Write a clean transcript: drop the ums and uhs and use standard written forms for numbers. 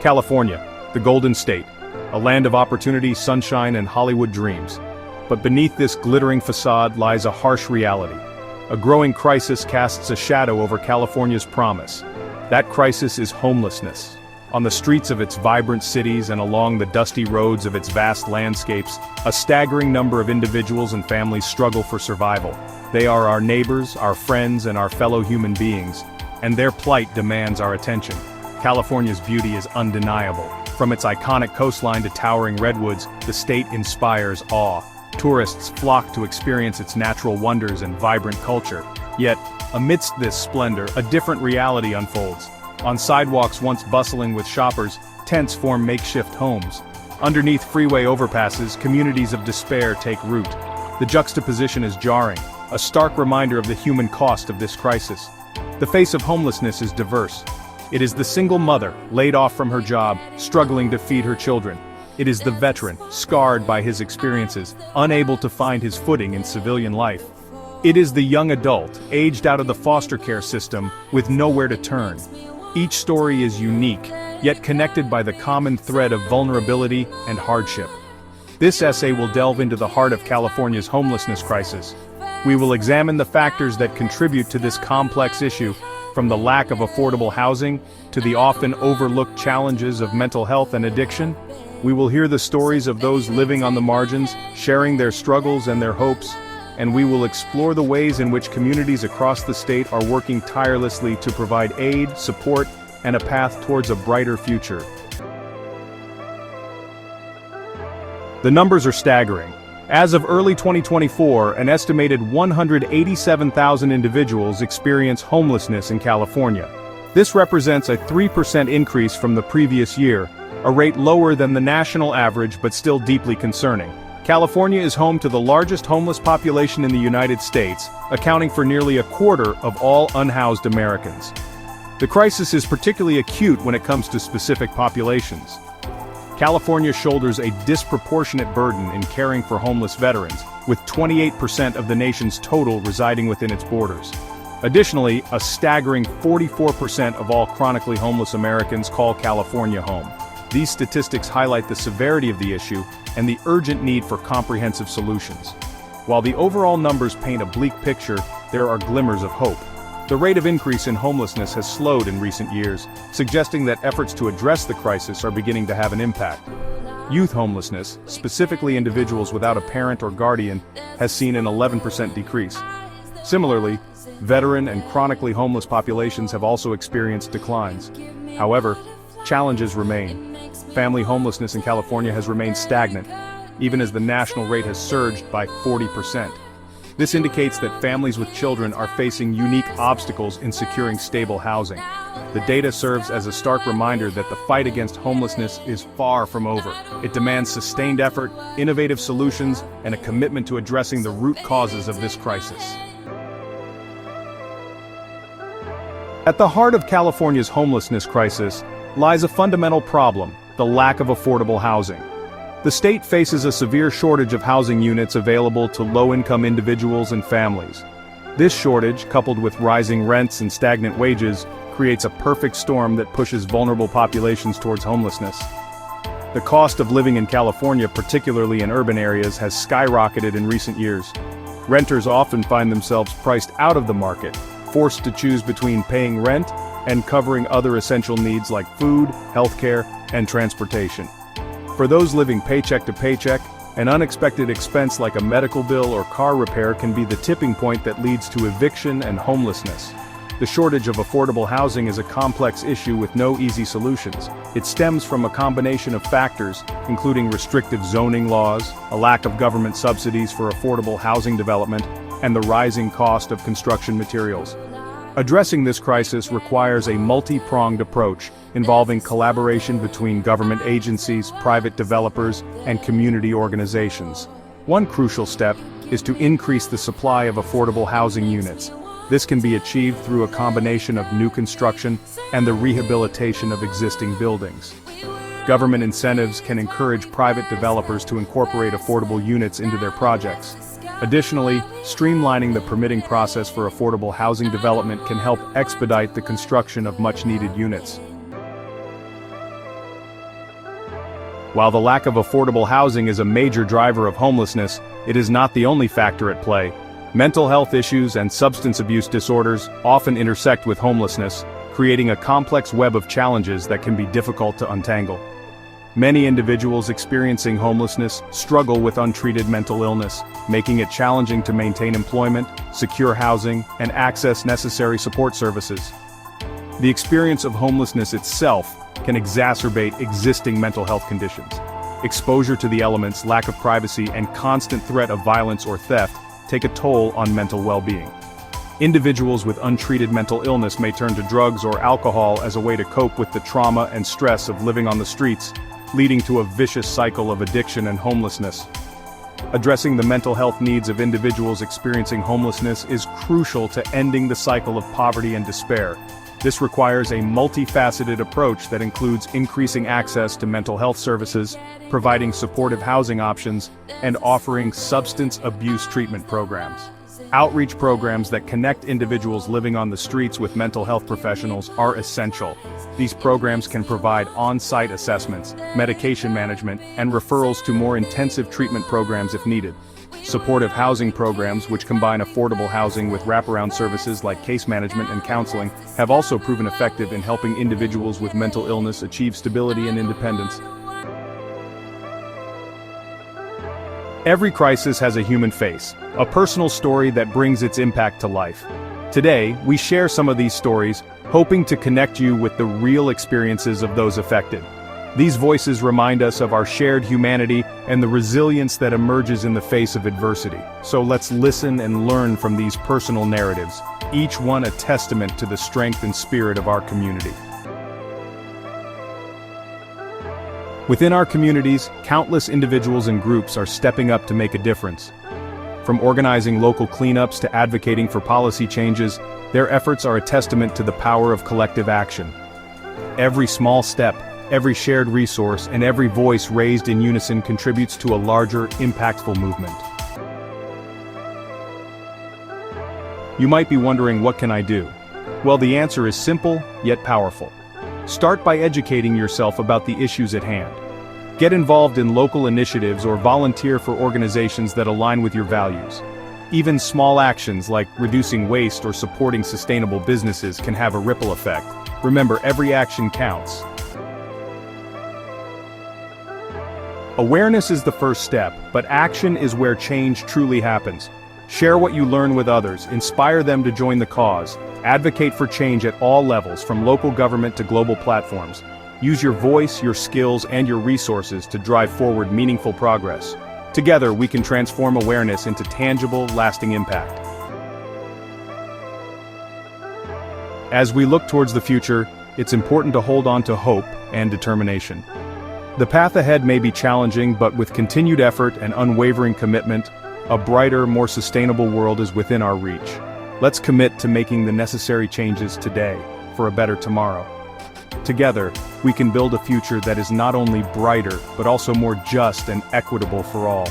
California, the Golden State, a land of opportunity, sunshine, and Hollywood dreams. But beneath this glittering facade lies a harsh reality. A growing crisis casts a shadow over California's promise. That crisis is homelessness. On the streets of its vibrant cities and along the dusty roads of its vast landscapes, a staggering number of individuals and families struggle for survival. They are our neighbors, our friends, and our fellow human beings, and their plight demands our attention. California's beauty is undeniable. From its iconic coastline to towering redwoods, the state inspires awe. Tourists flock to experience its natural wonders and vibrant culture. Yet, amidst this splendor, a different reality unfolds. On sidewalks once bustling with shoppers, tents form makeshift homes. Underneath freeway overpasses, communities of despair take root. The juxtaposition is jarring, a stark reminder of the human cost of this crisis. The face of homelessness is diverse. It is the single mother, laid off from her job, struggling to feed her children. It is the veteran, scarred by his experiences, unable to find his footing in civilian life. It is the young adult, aged out of the foster care system, with nowhere to turn. Each story is unique, yet connected by the common thread of vulnerability and hardship. This essay will delve into the heart of California's homelessness crisis. We will examine the factors that contribute to this complex issue, from the lack of affordable housing to the often overlooked challenges of mental health and addiction. We will hear the stories of those living on the margins, sharing their struggles and their hopes, and we will explore the ways in which communities across the state are working tirelessly to provide aid, support, and a path towards a brighter future. The numbers are staggering. As of early 2024, an estimated 187,000 individuals experience homelessness in California. This represents a 3% increase from the previous year, a rate lower than the national average but still deeply concerning. California is home to the largest homeless population in the United States, accounting for nearly a quarter of all unhoused Americans. The crisis is particularly acute when it comes to specific populations. California shoulders a disproportionate burden in caring for homeless veterans, with 28% of the nation's total residing within its borders. Additionally, a staggering 44% of all chronically homeless Americans call California home. These statistics highlight the severity of the issue and the urgent need for comprehensive solutions. While the overall numbers paint a bleak picture, there are glimmers of hope. The rate of increase in homelessness has slowed in recent years, suggesting that efforts to address the crisis are beginning to have an impact. Youth homelessness, specifically individuals without a parent or guardian, has seen an 11% decrease. Similarly, veteran and chronically homeless populations have also experienced declines. However, challenges remain. Family homelessness in California has remained stagnant, even as the national rate has surged by 40%. This indicates that families with children are facing unique obstacles in securing stable housing. The data serves as a stark reminder that the fight against homelessness is far from over. It demands sustained effort, innovative solutions, and a commitment to addressing the root causes of this crisis. At the heart of California's homelessness crisis lies a fundamental problem: the lack of affordable housing. The state faces a severe shortage of housing units available to low-income individuals and families. This shortage, coupled with rising rents and stagnant wages, creates a perfect storm that pushes vulnerable populations towards homelessness. The cost of living in California, particularly in urban areas, has skyrocketed in recent years. Renters often find themselves priced out of the market, forced to choose between paying rent and covering other essential needs like food, healthcare, and transportation. For those living paycheck to paycheck, an unexpected expense like a medical bill or car repair can be the tipping point that leads to eviction and homelessness. The shortage of affordable housing is a complex issue with no easy solutions. It stems from a combination of factors, including restrictive zoning laws, a lack of government subsidies for affordable housing development, and the rising cost of construction materials. Addressing this crisis requires a multi-pronged approach, involving collaboration between government agencies, private developers, and community organizations. One crucial step is to increase the supply of affordable housing units. This can be achieved through a combination of new construction and the rehabilitation of existing buildings. Government incentives can encourage private developers to incorporate affordable units into their projects. Additionally, streamlining the permitting process for affordable housing development can help expedite the construction of much-needed units. While the lack of affordable housing is a major driver of homelessness, it is not the only factor at play. Mental health issues and substance abuse disorders often intersect with homelessness, creating a complex web of challenges that can be difficult to untangle. Many individuals experiencing homelessness struggle with untreated mental illness, making it challenging to maintain employment, secure housing, and access necessary support services. The experience of homelessness itself can exacerbate existing mental health conditions. Exposure to the elements, lack of privacy, and constant threat of violence or theft take a toll on mental well-being. Individuals with untreated mental illness may turn to drugs or alcohol as a way to cope with the trauma and stress of living on the streets, leading to a vicious cycle of addiction and homelessness. Addressing the mental health needs of individuals experiencing homelessness is crucial to ending the cycle of poverty and despair. This requires a multifaceted approach that includes increasing access to mental health services, providing supportive housing options, and offering substance abuse treatment programs. Outreach programs that connect individuals living on the streets with mental health professionals are essential. These programs can provide on-site assessments, medication management, and referrals to more intensive treatment programs if needed. Supportive housing programs, which combine affordable housing with wraparound services like case management and counseling, have also proven effective in helping individuals with mental illness achieve stability and independence. Every crisis has a human face, a personal story that brings its impact to life. Today, we share some of these stories, hoping to connect you with the real experiences of those affected. These voices remind us of our shared humanity and the resilience that emerges in the face of adversity. So let's listen and learn from these personal narratives, each one a testament to the strength and spirit of our community. Within our communities, countless individuals and groups are stepping up to make a difference. From organizing local cleanups to advocating for policy changes, their efforts are a testament to the power of collective action. Every small step, every shared resource, and every voice raised in unison contributes to a larger, impactful movement. You might be wondering, what can I do? Well, the answer is simple, yet powerful. Start by educating yourself about the issues at hand. Get involved in local initiatives or volunteer for organizations that align with your values. Even small actions like reducing waste or supporting sustainable businesses can have a ripple effect. Remember, every action counts. Awareness is the first step, but action is where change truly happens. Share what you learn with others, inspire them to join the cause, advocate for change at all levels, from local government to global platforms. Use your voice, your skills, and your resources to drive forward meaningful progress. Together, we can transform awareness into tangible, lasting impact. As we look towards the future, it's important to hold on to hope and determination. The path ahead may be challenging, but with continued effort and unwavering commitment, a brighter, more sustainable world is within our reach. Let's commit to making the necessary changes today for a better tomorrow. Together, we can build a future that is not only brighter, but also more just and equitable for all.